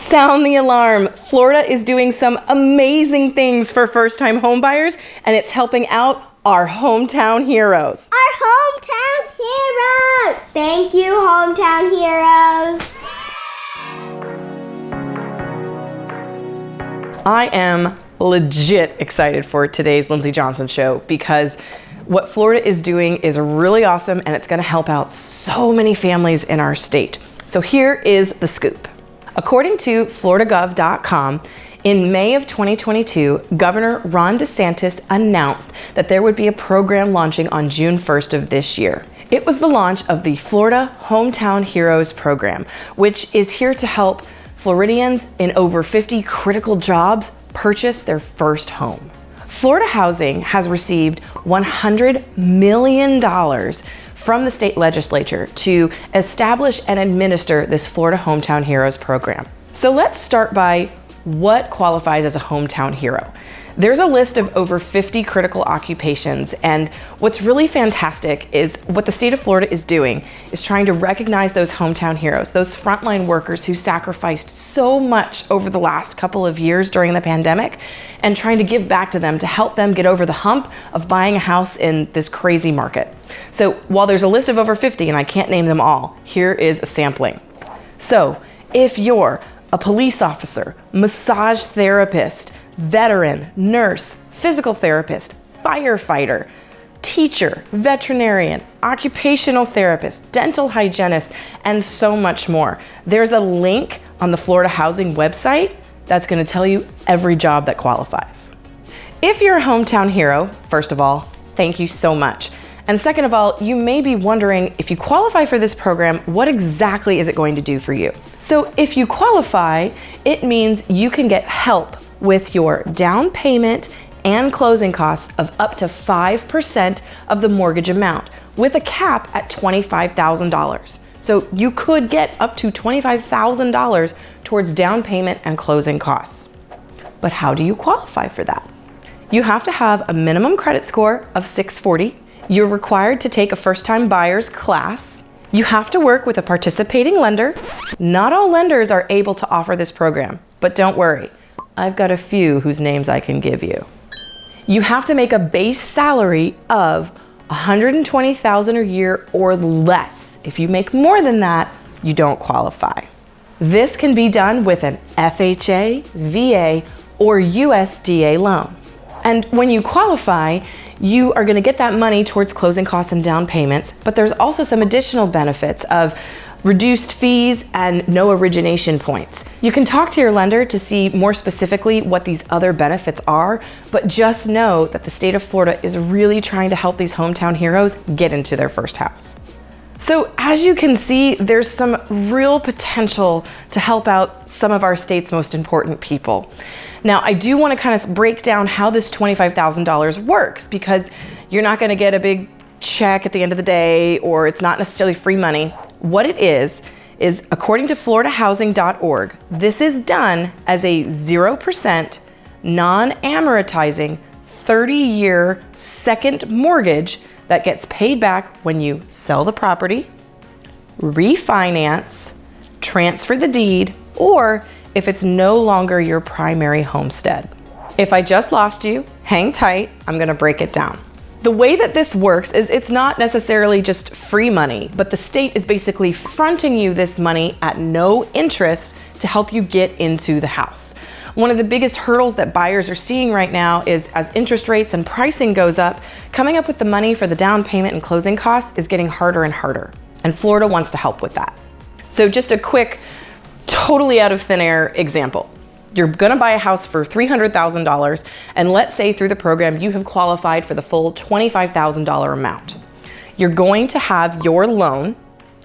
Sound the alarm. Florida is doing some amazing things for first-time homebuyers, and it's helping out our hometown heroes. Our hometown heroes! Thank you, hometown heroes. I am legit excited for today's Lindsey Johnson show because what Florida is doing is really awesome, and it's going to help out so many families in our state. So here is the scoop. According to floridagov.com, in May of 2022, Governor Ron Desantis announced that there would be a program launching on June 1st of this year. It was the launch of the Florida Hometown Heroes program, which is here to help Floridians in over 50 critical jobs purchase their first home. Florida Housing has received $100 million from the state legislature to establish and administer this Florida Hometown Heroes program. So let's start by what qualifies as a hometown hero. There's a list of over 50 critical occupations, and what's really fantastic is what the state of Florida is doing is trying to recognize those hometown heroes, those frontline workers who sacrificed so much over the last couple of years during the pandemic, and trying to give back to them to help them get over the hump of buying a house in this crazy market. So while there's a list of over 50, and I can't name them all, here is a sampling. So if you're a police officer, massage therapist, veteran, nurse, physical therapist, firefighter, teacher, veterinarian, occupational therapist, dental hygienist, and so much more. There's a link on the Florida Housing website that's going to tell you every job that qualifies. If you're a hometown hero, first of all, thank you so much. And second of all, you may be wondering, if you qualify for this program, what exactly is it going to do for you? So if you qualify, it means you can get help with your down payment and closing costs of up to 5% of the mortgage amount, with a cap at $25,000. So you could get up to $25,000 towards down payment and closing costs. But how do you qualify for that? You have to have a minimum credit score of 640. You're required to take a first-time buyer's class. You have to work with a participating lender. Not all lenders are able to offer this program, but don't worry. I've got a few whose names I can give you. You have to make a base salary of $120,000 a year or less. If you make more than that, you don't qualify. This can be done with an FHA, VA, or USDA loan. And when you qualify, you are going to get that money towards closing costs and down payments, but there's also some additional benefits of reduced fees and no origination points. You can talk to your lender to see more specifically what these other benefits are, but just know that the state of Florida is really trying to help these hometown heroes get into their first house. So as you can see, there's some real potential to help out some of our state's most important people. Now, I do want to kind of break down how this $25,000 works, because you're not going to get a big check at the end of the day, or it's not necessarily free money. What it is according to floridahousing.org, this is done as a 0% non-amortizing 30-year second mortgage that gets paid back when you sell the property, refinance, transfer the deed, or if it's no longer your primary homestead. If I just lost you, hang tight, I'm gonna break it down. The way that this works is it's not necessarily just free money, but the state is basically fronting you this money at no interest to help you get into the house. One of the biggest hurdles that buyers are seeing right now is, as interest rates and pricing goes up, coming up with the money for the down payment and closing costs is getting harder and harder. And Florida wants to help with that. So just a quick, totally out of thin air example. You're gonna buy a house for $300,000, and let's say through the program you have qualified for the full $25,000 amount. You're going to have your loan,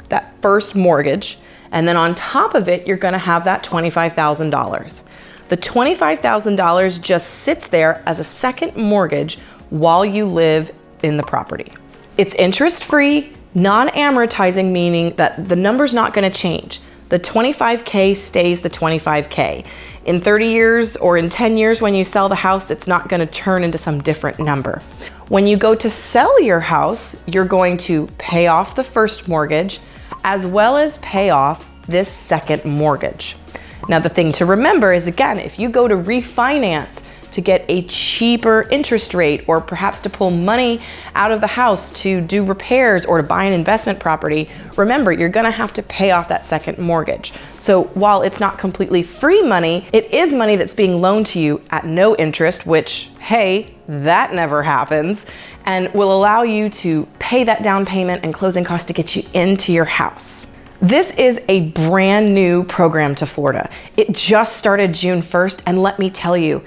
that first mortgage, and then on top of it, you're gonna have that $25,000. The $25,000 just sits there as a second mortgage while you live in the property. It's interest-free, non-amortizing, meaning that the number's not gonna change. The $25K stays the $25K. In 30 years or in 10 years when you sell the house, it's not gonna turn into some different number. When you go to sell your house, you're going to pay off the first mortgage as well as pay off this second mortgage. Now, the thing to remember is, again, if you go to refinance to get a cheaper interest rate, or perhaps to pull money out of the house to do repairs or to buy an investment property, remember, you're gonna have to pay off that second mortgage. So while it's not completely free money, it is money that's being loaned to you at no interest, which, hey, that never happens, and will allow you to pay that down payment and closing costs to get you into your house. This is a brand new program to Florida. It just started June 1st, and let me tell you,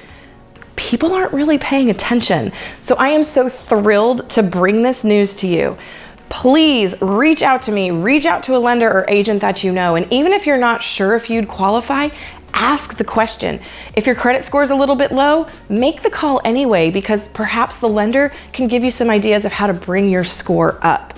people aren't really paying attention. So I am so thrilled to bring this news to you. Please reach out to me, reach out to a lender or agent that you know. And even if you're not sure if you'd qualify, ask the question. If your credit score is a little bit low, make the call anyway, because perhaps the lender can give you some ideas of how to bring your score up.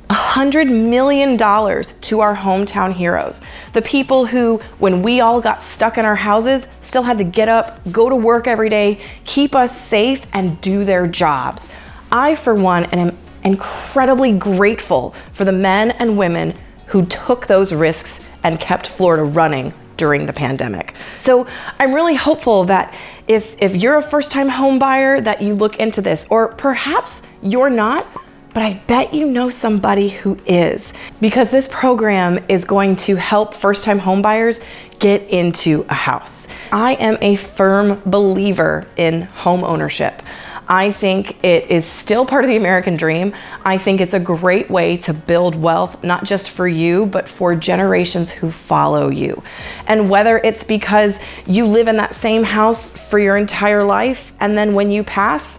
$100 million to our hometown heroes. The people who, when we all got stuck in our houses, still had to get up, go to work every day, keep us safe, and do their jobs. I, for one, am incredibly grateful for the men and women who took those risks and kept Florida running during the pandemic. So I'm really hopeful that if you're a first-time home buyer, that you look into this, or perhaps you're not, but I bet you know somebody who is, because this program is going to help first-time homebuyers get into a house. I am a firm believer in home ownership. I think it is still part of the American dream. I think it's a great way to build wealth, not just for you, but for generations who follow you. And whether it's because you live in that same house for your entire life, and then when you pass,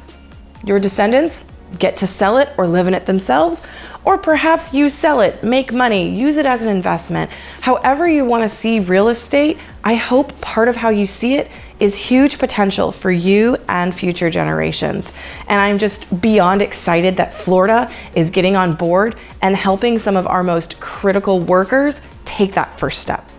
your descendants get to sell it or live in it themselves, or perhaps you sell it, make money, use it as an investment. However you want to see real estate, I hope part of how you see it is huge potential for you and future generations. And I'm just beyond excited that Florida is getting on board and helping some of our most critical workers take that first step.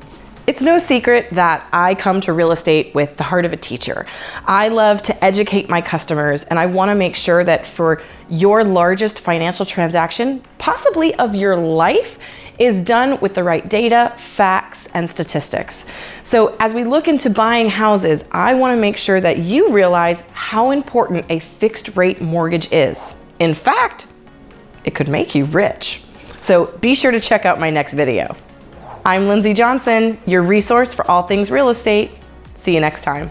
It's no secret that I come to real estate with the heart of a teacher. I love to educate my customers, and I want to make sure that for your largest financial transaction, possibly of your life, is done with the right data, facts, and statistics. So as we look into buying houses, I want to make sure that you realize how important a fixed rate mortgage is. In fact, it could make you rich. So be sure to check out my next video. I'm Lindsey Johnson, your resource for all things real estate. See you next time.